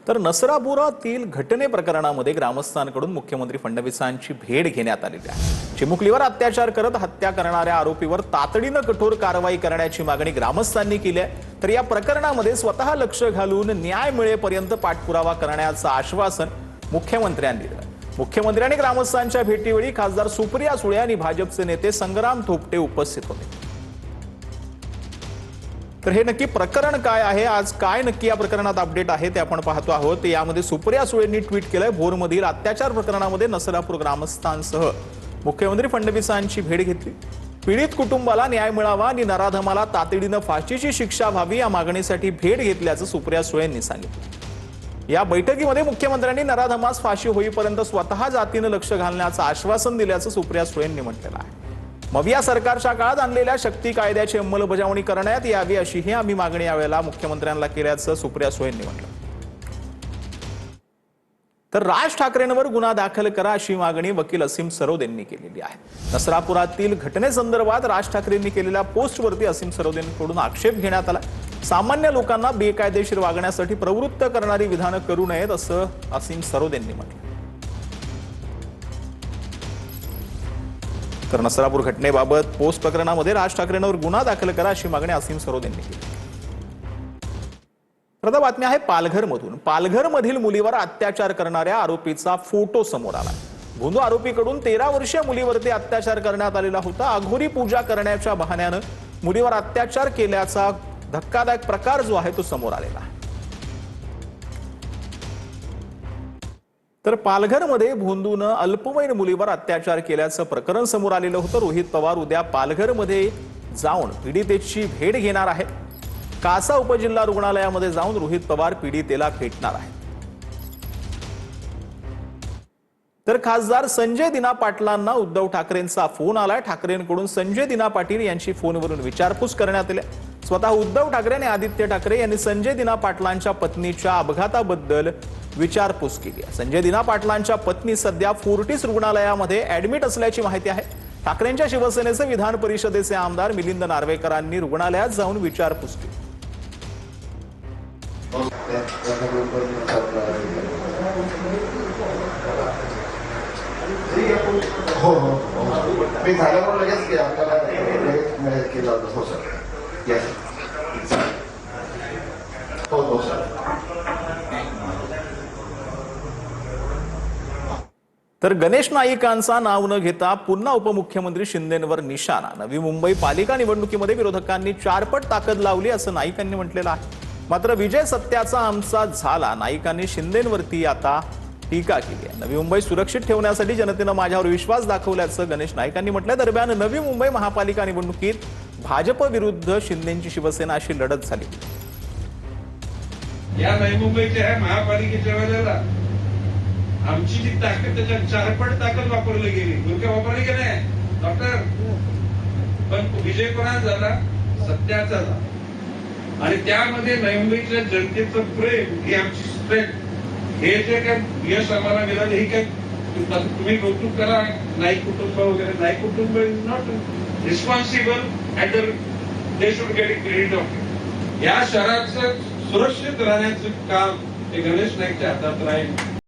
तर नसरापुरातील घटने प्रकरणामध्ये ग्रामस्थांकडून मुख्यमंत्री फडणवीसांची भेट घेण्यात आलेली आहे। चिमुकलीवर अत्याचार करत हत्या करणाऱ्या आरोपीवर तातडीने कठोर कारवाई करण्याची मागणी ग्रामस्थांनी केली आहे। तर या प्रकरणामध्ये स्वतः लक्ष घालून न्याय मिळेपर्यंत पाठपुरावा करण्याचं आश्वासन मुख्यमंत्र्यांनी दिलं। मुख्यमंत्र्यांनी ग्रामस्थांच्या भेटीवेळी खासदार सुप्रिया सुळे आणि भाजपचे नेते संग्राम थोपटे उपस्थित होते। तर हे नक्की प्रकरण काय आहे, आज काय नक्की या प्रकरणात अपडेट आहे ते आपण पाहतो आहोत। यामध्ये सुप्रिया सुळेंनी ट्विट केलंय, भोरमधील अत्याचार प्रकरणामध्ये नसरापूर ग्रामस्थांसह मुख्यमंत्री फडणवीसांची भेट घेतली। पीडित कुटुंबाला न्याय मिळावा आणि नराधमाला तातडीने फाशीची शिक्षा व्हावी या मागणीसाठी भेट घेतल्याचं सुप्रिया सुळेंनी सांगितलं। या बैठकीमध्ये मुख्यमंत्र्यांनी नराधमास फाशी होईपर्यंत स्वतः जातीने लक्ष घालण्याचं आश्वासन दिल्याचं सुप्रिया सुळेंनी म्हटलेलं आहे। मग या सरकारच्या काळात आणलेल्या शक्ती कायद्याची अंमलबजावणी करण्यात यावी अशीही आम्ही मागणी यावेळेला मुख्यमंत्र्यांना केल्याचं सुप्रिया सुळेंनी म्हटलं। तर राज ठाकरेंवर गुन्हा दाखल करा अशी मागणी वकील असीम सरोद यांनी केलेली आहे। नसरापुरातील घटनेसंदर्भात राज ठाकरेंनी केलेल्या पोस्टवरती असीम सरोद यांच्याकडून आक्षेप घेण्यात आला। सामान्य लोकांना बेकायदेशीर वागण्यासाठी प्रवृत्त करणारी विधानं करू नयेत असं असीम सरोद यांनी म्हटलं। तर नसरापूर घटनेबाबत पोस्ट प्रकरणामध्ये राज ठाकरेंवर गुन्हा दाखल करा अशी मागणी असीम सरोद यांनी केली। प्रथम बातमी आहे पालघरमधून। पालघरमधील मुलीवर अत्याचार करणाऱ्या आरोपीचा फोटो समोर आला। भोंदू आरोपीकडून 13 वर्षीय मुलीवरती अत्याचार करण्यात आलेला होता। अघोरी पूजा करण्याच्या बहाण्याने मुलीवर अत्याचार केल्याचा धक्कादायक प्रकार जो आहे तो समोर आलेला आहे। तर पालघरमध्ये भोंदूनं अल्पवयीन मुलीवर अत्याचार केल्याचं प्रकरण समोर आलेलं होतं। रोहित पवार उद्या पालघरमध्ये जाऊन पीडितेची भेट घेणार आहेत। कासा उपजिल्हा रुग्णालयामध्ये जाऊन रोहित पवार पीडितेला भेटणार आहेत। तर खासदार संजय दिना पाटलांना उद्धव ठाकरेंचा फोन आलाय। ठाकरेंकडून संजय दिना पाटील यांची फोनवरून विचारपूस करण्यात आली। स्वतः उद्धव ठाकरे आणि आदित्य ठाकरे यांनी संजय दिना पाटलांच्या पत्नीच्या अपघाताबद्दल विचारपूस केली आहे। संजय दिना पाटलांच्या पत्नी सध्या फोर्टिस रुग्णालयामध्ये ऍडमिट असल्याची माहिती आहे। ठाकरेंच्या शिवसेनेचे विधान परिषदेचे आमदार मिलिंद नार्वेकरांनी रुग्णालयात जाऊन विचारपूस केली। हो हो मी झाल्यावर लगेच की आपल्याला लगेच केलं होतं। हो सर, यस हो हो सर। तर गणेश नाईकांचा नाव न घेता पुन्हा उपमुख्यमंत्री शिंदेंवर निशाणा। नवी मुंबई पालिका निवडणुकीमध्ये विरोधकांनी 4 पट ताकद लावली असं नाईकांनी म्हटलेलं आहे। मात्र विजय सत्याचा आमचा झाला, नाईकांनी शिंदेंवरती आता टीका केली आहे। नवी मुंबई सुरक्षित ठेवण्यासाठी जनतेनं माझ्यावर विश्वास दाखवल्याचं गणेश नाईकांनी म्हटलं। दरम्यान नवी मुंबई महापालिका निवडणुकीत भाजप विरुद्ध शिंदेंची शिवसेना अशी लढत झाली। या नवी मुंबईच्या महापालिकेच्या वेळेला आमची जी ताकद त्याच्या 4 पट ताकद वापरली गेली, डोक्या वापरली गेले डॉक्टर। पण विजय कोणा झाला? सत्याचा झाला। आणि त्यामध्ये नवी मुंबईच्या जनतेचं प्रेम ही आमची स्ट्रेंथ, हे जे काय यश आम्हाला मिळालं हे काय तुम्ही कौतुक करा। नाही कुटुंब वगैरे नाही, कुटुंब is not responsible at the they should get credit of. या शहराचं सुरक्षित राहण्याचं काम हे गणेश नाईकच्या हातात राहील।